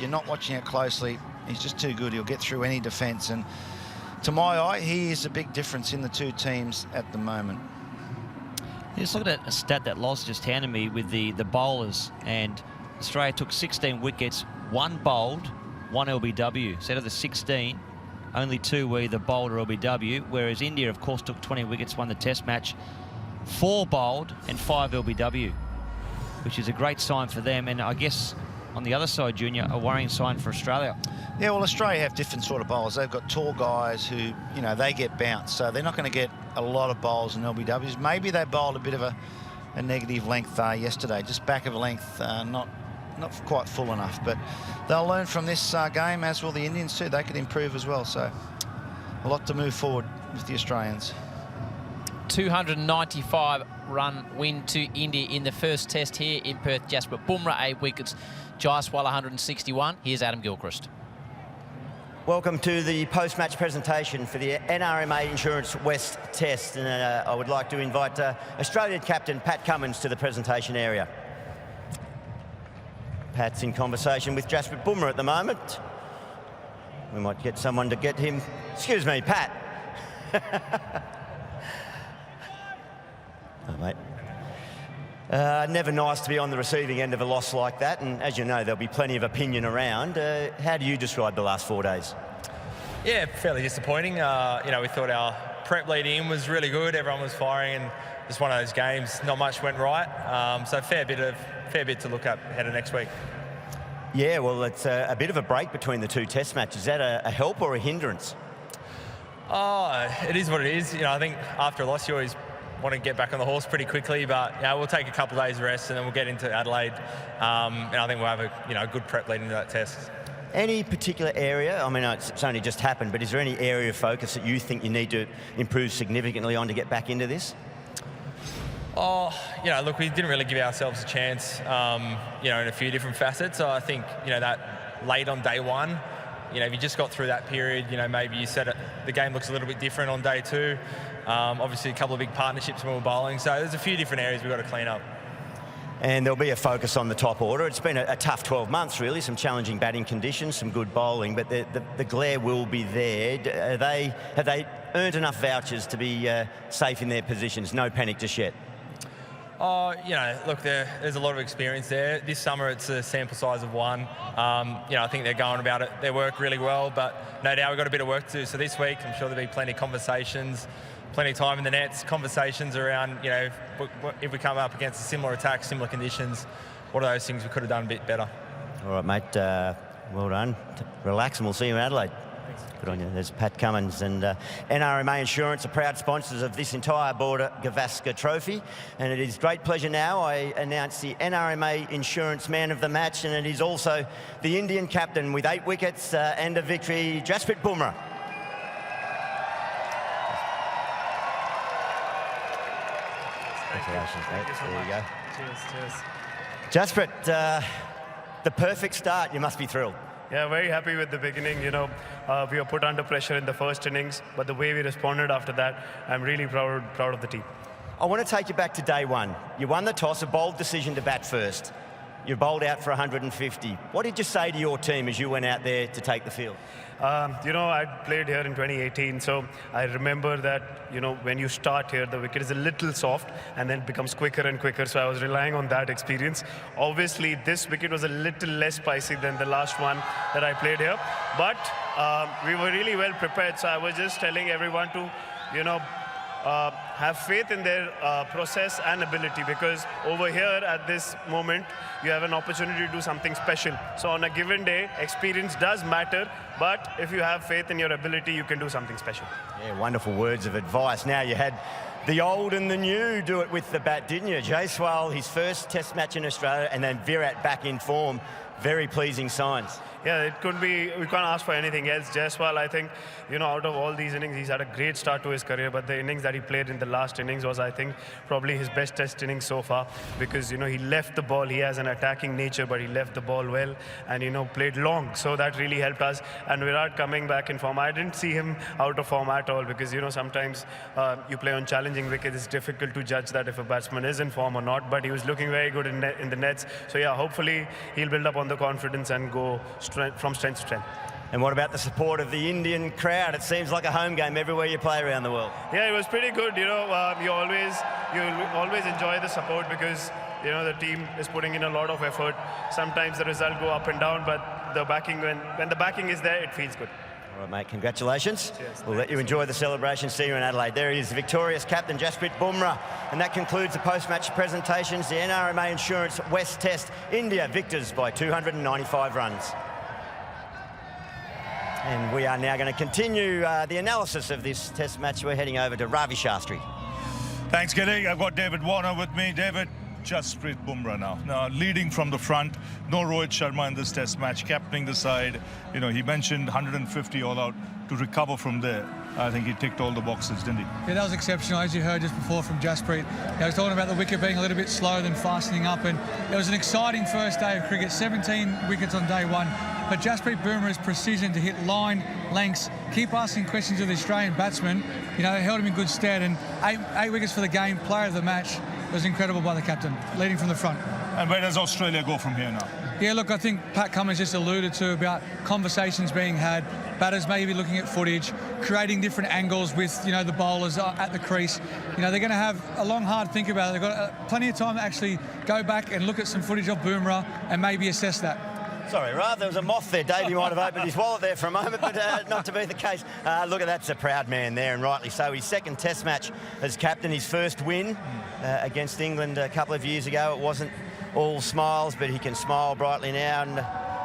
you're not watching it closely, he's just too good. He'll get through any defence. And to my eye, he is a big difference in the two teams at the moment. Just look at a stat that Loz just handed me with the bowlers, and Australia took 16 wickets, 1 bowled, 1 LBW. So out of the 16, only 2 were either bowled or LBW, whereas India, of course, took 20 wickets, won the Test match, 4 bowled and 5 LBW, which is a great sign for them. And I guess on the other side, Junior, a worrying sign for Australia. Yeah, well, Australia have different sort of bowlers. They've got tall guys who, you know, they get bounced, so they're not going to get a lot of bowls and LBWs. Maybe they bowled a bit of a negative length yesterday, just back of a length, not quite full enough. But they'll learn from this game, as will the Indians too. They could improve as well, so a lot to move forward with the Australians. 295-run win to India in the first test here in Perth. Jasprit Bumrah, 8 wickets. Jaiswal, 161. Here's Adam Gilchrist. Welcome to the post-match presentation for the NRMA Insurance West Test. And I would like to invite Australian captain Pat Cummins to the presentation area. Pat's in conversation with Jasprit Bumrah at the moment. We might get someone to get him. Excuse me, Pat. Oh, mate. Never nice to be on the receiving end of a loss like that, and as you know, there'll be plenty of opinion around. How do you describe the last 4 days? Yeah, fairly disappointing. You know, we thought our prep leading in was really good. Everyone was firing, and just one of those games, not much went right. So fair bit to look up ahead of next week. Yeah, well, it's a bit of a break between the 2 test matches. Is that a help or a hindrance? Oh, it is what it is. You know, I think after a loss, you always want to get back on the horse pretty quickly, but you know, we'll take a couple of days rest and then we'll get into Adelaide, and I think we'll have a good prep leading into that test. Any particular area? I mean, it's only just happened, but is there any area of focus that you think you need to improve significantly on to get back into this? Oh, you know, look, we didn't really give ourselves a chance, you know, in a few different facets. So I think, you know, that late on day one, you know, if you just got through that period, you know, maybe you said the game looks a little bit different on day 2. Obviously, a couple of big partnerships when we're bowling. So there's a few different areas we've got to clean up. And there'll be a focus on the top order. It's been a tough 12 months, really. Some challenging batting conditions, some good bowling, but the glare will be there. Have they earned enough vouchers to be safe in their positions? No panic just yet. Oh, you know, look, there's a lot of experience there. This summer, it's a sample size of 1. You know, I think they're going about it, their work really well, but no doubt we've got a bit of work to do. So this week, I'm sure there'll be plenty of conversations, plenty of time in the nets, conversations around, you know, if we come up against a similar attack, similar conditions, what are those things we could have done a bit better? All right, mate. Well done. Relax, and we'll see you in Adelaide. Good on you. There's Pat Cummins, and NRMA Insurance are proud sponsors of this entire Border Gavaskar Trophy. And it is great pleasure now I announce the NRMA Insurance Man of the Match, and it is also the Indian captain with 8 wickets and a victory, Jasprit Bumrah. Congratulations, mate. Thank you so much. There you go. Cheers, cheers. Jasprit, the perfect start. You must be thrilled. Yeah, very happy with the beginning. You know, we were put under pressure in the first innings, but the way we responded after that, I'm really proud of the team. I want to take you back to day 1. You won the toss, a bold decision to bat first. You bowled out for 150. What did you say to your team as you went out there to take the field? You know, I played here in 2018, so I remember that, you know, when you start here, the wicket is a little soft and then becomes quicker and quicker, so I was relying on that experience. Obviously, this wicket was a little less spicy than the last one that I played here, but we were really well prepared, so I was just telling everyone to, you know, have faith in their process and ability, because over here at this moment you have an opportunity to do something special. So on a given day, experience does matter, but if you have faith in your ability, you can do something special. Yeah, wonderful words of advice. Now you had the old and the new do it with the bat, didn't you? Jaiswal, his first test match in Australia, and then Virat back in form. Very pleasing signs. Yeah, it could be, we can't ask for anything else. Jaiswal, I think, you know, out of all these innings, he's had a great start to his career, but the innings that he played in the last innings was, I think, probably his best test innings so far, because, you know, he left the ball. He has an attacking nature, but he left the ball well and, you know, played long. So that really helped us. And Virat coming back in form, I didn't see him out of form at all, because, you know, sometimes you play on challenging wickets. It's difficult to judge that if a batsman is in form or not, but he was looking very good in the nets. So, yeah, hopefully he'll build up on on the confidence and go from strength to strength. And what about the support of the Indian crowd? It seems like a home game everywhere you play around the world. Yeah, it was pretty good. You know, you always enjoy the support because, you know, the team is putting in a lot of effort. Sometimes the result go up and down, but the backing, when the backing is there, it feels good. All right, mate, congratulations. Cheers. We'll let you enjoy the celebration. See you in Adelaide. There he is, the victorious captain, Jasprit Bumrah. And that concludes the post-match presentations. The NRMA Insurance West Test. India victors by 295 runs. And we are now going to continue the analysis of this test match. We're heading over to Ravi Shastri. Thanks, Gilly. I've got David Warner with me. David, Jasprit Bumrah now leading from the front. No Rohit Sharma in this test match, captaining the side. You know, he mentioned 150 all out to recover from there. I think he ticked all the boxes, didn't he? Yeah, that was exceptional, as you heard just before from Jasprit. He was talking about the wicket being a little bit slower than fastening up, and it was an exciting first day of cricket. 17 wickets on day one. But Jasprit Bumrah's precision to hit line, lengths, keep asking questions of the Australian batsmen, you know, they held him in good stead. And eight wickets for the game, player of the match, was incredible by the captain, leading from the front. And where does Australia go from here now? Yeah, look, I think Pat Cummins just alluded to about conversations being had, batters maybe looking at footage, creating different angles with, you know, the bowlers at the crease. You know, they're going to have a long, hard think about it. They've got plenty of time to actually go back and look at some footage of Bumrah and maybe assess that. Sorry, Rav, there was a moth there. Davey might have opened his wallet there for a moment, but not to be the case. Look at that's a proud man there, and rightly so. His second test match as captain, his first win against England a couple of years ago. It wasn't all smiles, but he can smile brightly now, and